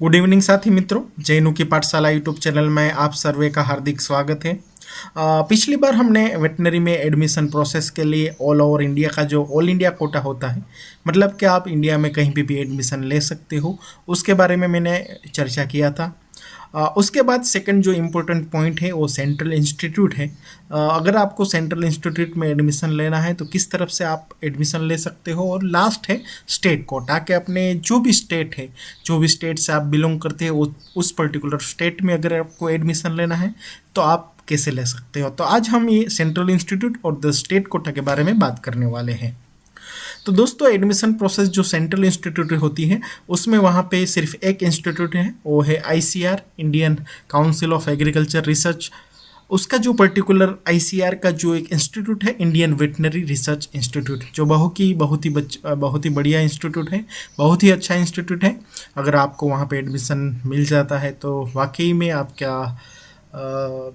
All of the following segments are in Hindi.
गुड इवनिंग साथी मित्रों, जैनु की पाठशाला यूट्यूब चैनल में आप सर्वे का हार्दिक स्वागत है। पिछली बार हमने वेटनरी में एडमिशन प्रोसेस के लिए ऑल ओवर इंडिया का जो ऑल इंडिया कोटा होता है, मतलब कि आप इंडिया में कहीं पे भी एडमिशन ले सकते हो, उसके बारे में मैंने चर्चा किया था। उसके बाद सेकंड जो इम्पोर्टेंट पॉइंट है वो सेंट्रल इंस्टीट्यूट है। अगर आपको सेंट्रल इंस्टीट्यूट में एडमिशन लेना है तो किस तरफ से आप एडमिशन ले सकते हो, और लास्ट है स्टेट कोटा के अपने जो भी स्टेट है, जो भी स्टेट से आप बिलोंग करते हैं उस पर्टिकुलर स्टेट में अगर आपको एडमिशन लेना है तो आप कैसे ले सकते हो। तो आज हम ये सेंट्रल इंस्टीट्यूट और द स्टेट कोटा के बारे में बात करने वाले हैं। तो दोस्तों, एडमिशन प्रोसेस जो सेंट्रल इंस्टीट्यूट होती है उसमें वहाँ पे सिर्फ एक इंस्टीट्यूट है, वो है ICR, Indian council of agriculture research. उसका जो पर्टिकुलर ICR का जो एक इंस्टीट्यूट है, इंडियन वेटनरी रिसर्च इंस्टीट्यूट, जो बहुत ही बढ़िया इंस्टीट्यूट है, बहुत ही अच्छा इंस्टीट्यूट है। अगर आपको वहाँ पे एडमिशन मिल जाता है तो वाकई में आपका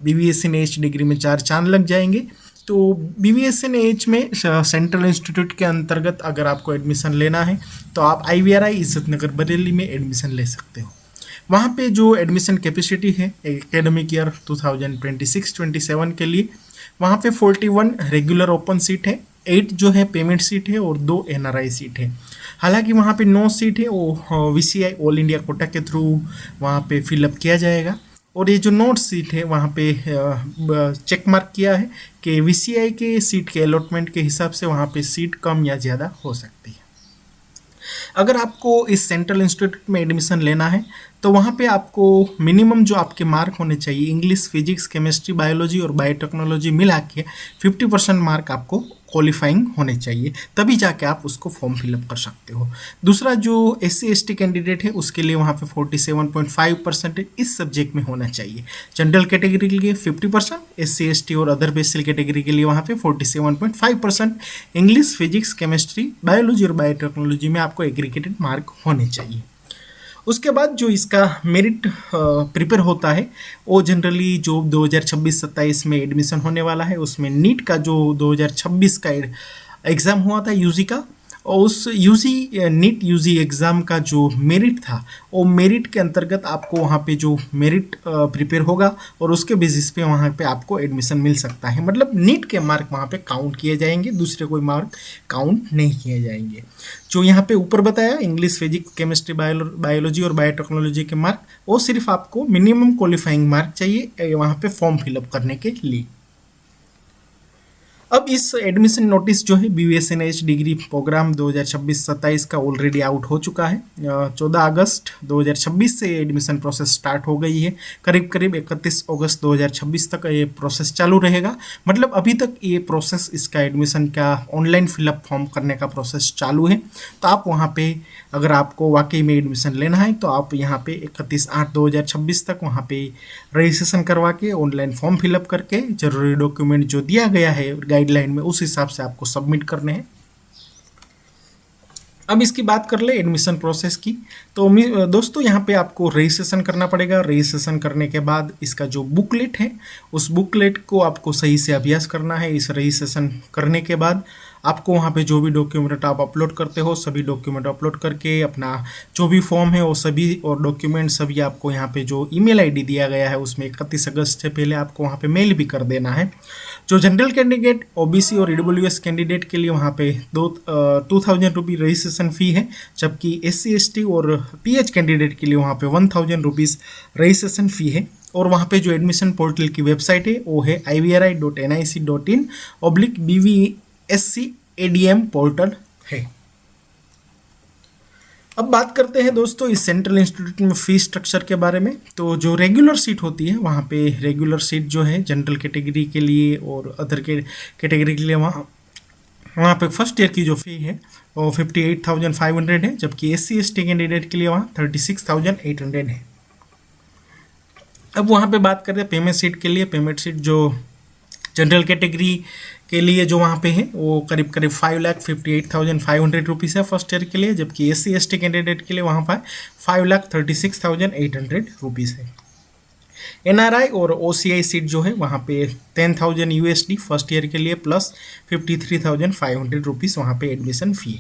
BVSc डिग्री में 4 चांद लग जाएंगे। तो BVSc में सेंट्रल इंस्टीट्यूट के अंतर्गत अगर आपको एडमिशन लेना है तो आप IVRI इज्जत नगर बरेली में एडमिशन ले सकते हो। वहाँ पे जो एडमिशन कैपेसिटी है एकेडमिक ईयर 2026-27 के लिए, वहाँ पे 41 रेगुलर ओपन सीट है, 8 जो है पेमेंट सीट है और 2 NRI सीट है। हालांकि वहाँ पे 9 सीट है वो VCI ऑल इंडिया कोटा के थ्रू वहाँ पे फिलअप किया जाएगा, और ये जो नोट सीट है वहाँ पे चेक मार्क किया है कि VCI के सीट के अलॉटमेंट के हिसाब से वहाँ पे सीट कम या ज़्यादा हो सकती है। अगर आपको इस सेंट्रल इंस्टीट्यूट में एडमिशन लेना है तो वहाँ पे आपको मिनिमम जो आपके मार्क होने चाहिए, इंग्लिश, फिजिक्स, केमिस्ट्री, बायोलॉजी और बायोटेक्नोलॉजी मिला के 50% मार्क आपको क्वालिफाइंग होने चाहिए, तभी जाके आप उसको फॉर्म फिलअप कर सकते हो। दूसरा जो SC/ST कैंडिडेट है उसके लिए वहाँ पे 47.5% इस सब्जेक्ट में होना चाहिए। जनरल कैटेगरी के लिए 50%, SC/ST और अदर बेसिल कैटेगरी के लिए वहाँ पे 47.5% इंग्लिश, फिजिक्स, केमिस्ट्री, बायोलॉजी और बायोटेक्नोलॉजी में आपको एग्रीगेटेड मार्क होने चाहिए। उसके बाद जो इसका मेरिट प्रिपेयर होता है वो जनरली जो 2026-27 में एडमिशन होने वाला है उसमें नीट का जो 2026 का एग्ज़ाम हुआ था UG का, और उस नीट UG एग्ज़ाम का जो मेरिट था वो मेरिट के अंतर्गत आपको वहाँ पे जो मेरिट प्रिपेयर होगा और उसके बेसिस पे वहाँ पे आपको एडमिशन मिल सकता है। मतलब नीट के मार्क वहाँ पे काउंट किए जाएंगे, दूसरे कोई मार्क काउंट नहीं किए जाएंगे। जो यहाँ पे ऊपर बताया इंग्लिश, फिजिक्स, केमिस्ट्री, बायोलॉजी और बायोटेक्नोलॉजी के मार्क, वो सिर्फ आपको मिनिमम क्वालिफाइंग मार्क चाहिए वहाँ पे फॉर्म फिलअप करने के लिए। अब इस एडमिशन नोटिस जो है BVSc डिग्री प्रोग्राम 2026-27 का ऑलरेडी आउट हो चुका है। 14 अगस्त 2026 से एडमिशन प्रोसेस स्टार्ट हो गई है। करीब करीब 31 अगस्त 2026 तक ये प्रोसेस चालू रहेगा। मतलब अभी तक ये प्रोसेस, इसका एडमिशन का ऑनलाइन फिलअप फॉर्म करने का प्रोसेस चालू है। तो आप वहाँ पे अगर आपको वाकई में एडमिशन लेना है तो आप यहाँ पे 31/8/2026 तक वहाँ पे रजिस्ट्रेशन करवा के ऑनलाइन फॉर्म फिलअप करके जरूरी डॉक्यूमेंट जो दिया गया है गाइडलाइन में उस हिसाब से आपको सबमिट करने हैं। अब इसकी बात कर ले एडमिशन प्रोसेस की, तो दोस्तों यहाँ पे आपको रजिस्ट्रेशन करना पड़ेगा। रजिस्ट्रेशन करने के बाद इसका जो बुकलेट है उस बुकलेट को आपको सही से अभ्यास करना है। इस रजिस्ट्रेशन करने के बाद आपको वहाँ पे जो भी डॉक्यूमेंट आप अपलोड करते हो सभी डॉक्यूमेंट अपलोड करके अपना जो भी फॉर्म है वो सभी और डॉक्यूमेंट सभी आपको यहाँ पे जो ईमेल आईडी दिया गया है उसमें 31 अगस्त से पहले आपको वहाँ पे मेल भी कर देना है। जो जनरल कैंडिडेट, OBC और EWS कैंडिडेट के लिए वहाँ पे 2000 रुपी रजिस्ट्रेशन फ़ी है, जबकि SC/ST और PH कैंडिडेट के लिए वहाँ पे 1000 रुपीज़ रजिस्ट्रेशन फ़ी है। और वहाँ पे जो एडमिशन पोर्टल की वेबसाइट है वो है ivri.nic.in/BVSc ADM पोर्टल है। अब बात करते हैं दोस्तों इस सेंट्रल इंस्टीट्यूट में फीस स्ट्रक्चर के बारे में। तो जो रेगुलर सीट होती है वहाँ पे रेगुलर सीट जो है जनरल कैटेगरी के लिए और अदर के कैटेगरी के लिए वहाँ पे फर्स्ट ईयर की जो फ़ी है वो 58,500 है, जबकि SC/ST कैंडिडेट के लिए वहाँ 36,800 है। अब वहाँ पे बात करते हैं पेमेंट सीट के लिए। पेमेंट सीट जो जनरल कैटेगरी के लिए जो वहाँ पे है वो करीब करीब 5,58,500 रुपीज़ है फर्स्ट ईयर के लिए, जबकि SC/ST कैंडिडेट के लिए वहाँ पर 5,36,800 रुपीज़ है। NRI और OCI सीट जो है वहाँ पे 10,000 USD फर्स्ट ईयर के लिए प्लस 53,500 रुपीज़ वहाँ पे एडमिशन फ़ी है।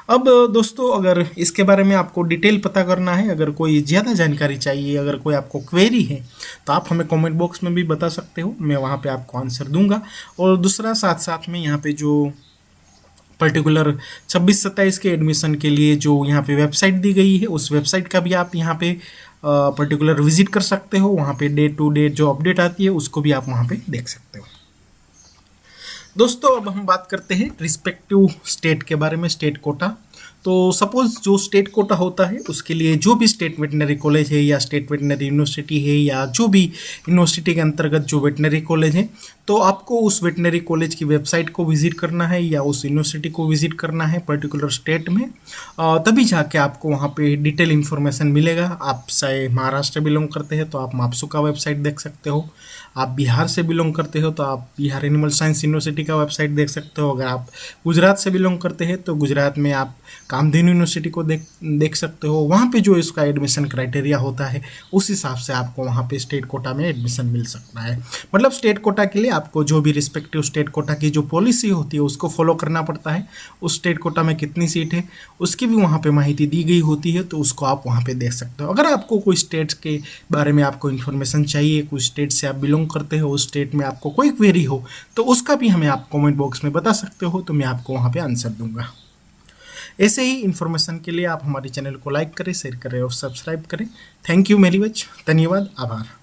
अब दोस्तों, अगर इसके बारे में आपको डिटेल पता करना है, अगर कोई ज़्यादा जानकारी चाहिए, अगर कोई आपको क्वेरी है, तो आप हमें कमेंट बॉक्स में भी बता सकते हो, मैं वहाँ पे आपको आंसर दूंगा। और दूसरा, साथ साथ में यहाँ पे जो पर्टिकुलर 26-27 के एडमिशन के लिए जो यहाँ पे वेबसाइट दी गई है, उस वेबसाइट का भी आप यहाँ पे पर्टिकुलर विजिट कर सकते हो। वहाँ पे डे टू डे जो अपडेट आती है उसको भी आप वहाँ पे देख सकते हो। दोस्तों, अब हम बात करते हैं रिस्पेक्टिव स्टेट के बारे में, स्टेट कोटा। तो सपोज जो स्टेट कोटा होता है उसके लिए जो भी स्टेट वेटनरी कॉलेज है या स्टेट वेटनरी यूनिवर्सिटी है या जो भी यूनिवर्सिटी के अंतर्गत जो वेटनरी कॉलेज है, तो आपको उस वेटनरी कॉलेज की वेबसाइट को विजिट करना है या उस यूनिवर्सिटी को विजिट करना है पर्टिकुलर स्टेट में। तभी जाके आपको वहाँ पे डिटेल इन्फॉर्मेशन मिलेगा। आप चाहे महाराष्ट्र बिलोंग करते हैं तो आप मापसू का वेबसाइट देख सकते हो, आप बिहार से बिलोंग करते हो तो आप बिहार एनिमल साइंस यूनिवर्सिटी का वेबसाइट देख सकते हो, अगर आप गुजरात से बिलोंग करते हैं तो गुजरात में आप कामधेनु यूनिवर्सिटी को देख सकते हो। वहाँ पे जो इसका एडमिशन क्राइटेरिया होता है उस हिसाब से आपको वहाँ पे स्टेट कोटा में एडमिशन मिल सकता है। मतलब स्टेट कोटा के लिए आपको जो भी रिस्पेक्टिव स्टेट कोटा की जो पॉलिसी होती है उसको फॉलो करना पड़ता है। उस स्टेट कोटा में कितनी सीट है उसकी भी वहाँ पे माहिती दी गई होती है, तो उसको आप वहाँ पे देख सकते हो। अगर आपको कोई स्टेट्स के बारे में आपको इन्फॉर्मेशन चाहिए, कोई स्टेट से आप बिलोंग करते हो, उस स्टेट में आपको कोई क्वेरी हो, तो उसका भी हमें आप कमेंट बॉक्स में बता सकते हो, तो मैं आपको वहाँ पे आंसर दूंगा। ऐसे ही इन्फॉर्मेशन के लिए आप हमारे चैनल को लाइक करें, शेयर करें और सब्सक्राइब करें। थैंक यू वेरी मच, धन्यवाद, आभार।